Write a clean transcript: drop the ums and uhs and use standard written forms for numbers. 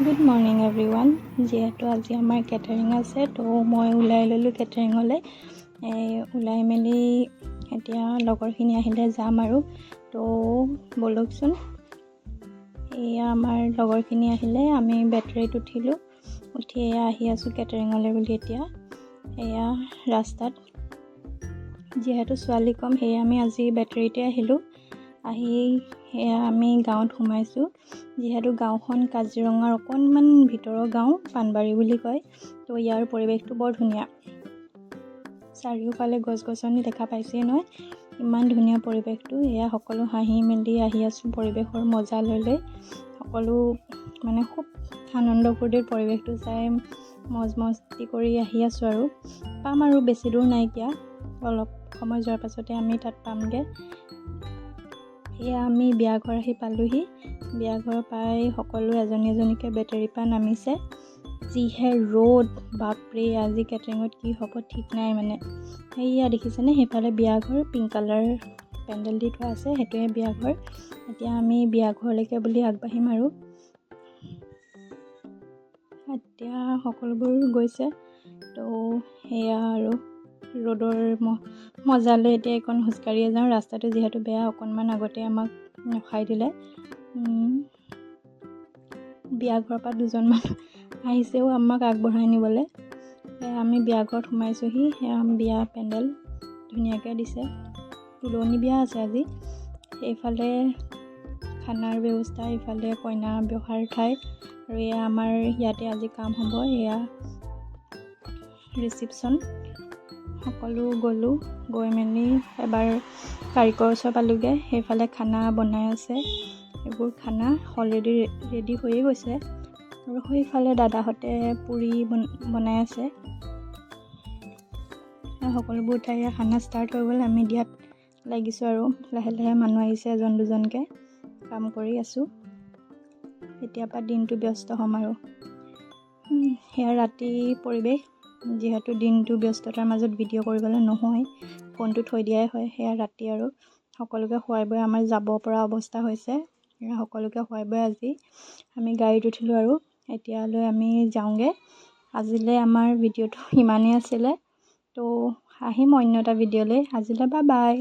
Good morning everyone. যিহেতু আজি আমাৰ কেটাৰিং আছে, তো মই ওলাই ল'লোঁ কেটাৰিঙলৈ। ওলাই মেলি এতিয়া লগৰখিনি আহিলে যাম আৰু। তো ব'লকচোন, এয়া আমাৰ লগৰখিনি আহিলে, আমি বেটাৰীত উঠিলোঁ। উঠি এয়া আহি আছোঁ কেটাৰিঙলৈ বুলি। এতিয়া এয়া ৰাস্তাত, যিহেতু ছোৱালী কম সেয়ে আমি আজি বেটাৰীতে আহিলোঁ। আহি সেয়া আমি গাঁৱত সোমাইছোঁ। যিহেতু গাঁওখন কাজিৰঙাৰ অকণমান ভিতৰৰ গাঁও, পাণবাৰী বুলি কয়। তো ইয়াৰ পৰিৱেশটো বৰ ধুনীয়া। চাৰিওফালে গছ গছনি দেখা পাইছেই নহয়, ইমান ধুনীয়া পৰিৱেশটো। এয়া সকলো হাঁহি মেলি আহি আছোঁ পৰিৱেশৰ মজা লৈ। সকলো মানে খুব আনন্দ ফূৰ্তিৰ পৰিৱেশটো চাই মজ মস্তি কৰি আহি আছোঁ আৰু। পাম আৰু বেছি দূৰ নাইকিয়া, অলপ সময় যোৱাৰ পাছতে আমি তাত পামগৈ। এয়া আমি বিয়াঘৰ আহি পালোঁহি। বিয়াঘৰ পাই সকলো এজনী এজনীকৈ বেটাৰীৰ পৰা নামিছে। যিহে ৰ'দ, বাপৰে, আজি কেটাৰিঙত কি হ'ব ঠিক নাই মানে। সেয়া দেখিছেনে, সেইফালে বিয়াঘৰ, পিংক কালাৰ পেণ্ডেল দি থোৱা আছে, সেইটোৱে বিয়াঘৰ। এতিয়া আমি বিয়াঘৰলৈকে বুলি আগবাঢ়িম আৰু। এতিয়া সকলোবোৰ গৈছে। তো সেয়া আৰু ৰ'দৰ মজা লৈ এতিয়া এইকণ খোজকাঢ়িয়ে যাওঁ। ৰাস্তাটো যিহেতু বেয়া, অকণমান আগতে আমাক ৰখাই দিলে। বিয়াঘৰৰ পৰা দুজনমান আহিছেও আমাক আগবঢ়াই নিবলৈ। আমি বিয়াঘৰত সোমাইছোঁহি। সেয়া বিয়া পেণ্ডেল ধুনীয়াকৈ দিছে। তুলনি বিয়া আছে আজি। এইফালে খানাৰ ব্যৱস্থা, এইফালে কইনা বহাৰ ঠাই, আৰু এয়া আমাৰ ইয়াতে আজি কাম হ'ব। এয়া ৰিচিপশ্যন। সকলো গ'লোঁ, গৈ মেলি এবাৰ কাৰিকৰ ওচৰ পালোঁগৈ। সেইফালে খানা বনাই আছে। এইবোৰ খানা অলৰেডি ৰেডি হৈয়ে গৈছে। আৰু সেইফালে দাদাহঁতে পুৰি বনাই আছে। সকলোবোৰ উঠাই খানা ষ্টাৰ্ট হৈ গ'ল। আমি দিয়াত লাগিছোঁ আৰু লাহে লাহে মানুহ আহিছে এজন দুজনকৈ। কাম কৰি আছোঁ। এতিয়াৰ পৰা দিনটো ব্যস্ত হ'ম আৰু। সেয়া ৰাতি পৰিৱেশ, যিহেতু দিনটো ব্যস্ততাৰ মাজত ভিডিঅ' কৰিবলৈ নহয়, ফোনটো থৈ দিয়াই হয়। সেয়া ৰাতি আৰু সকলোকে খুৱাই বুৱাই আমাৰ যাব পৰা অৱস্থা হৈছে। সকলোকে খুৱাই বুৱাই আজি আমি গাড়ীত উঠিলোঁ আৰু এতিয়ালৈ আমি যাওঁগৈ। আজিলৈ আমাৰ ভিডিঅ'টো ইমানেই আছিলে। তো আহিম অন্য এটা ভিডিঅ'লৈ। আজিলৈ বাই বাই।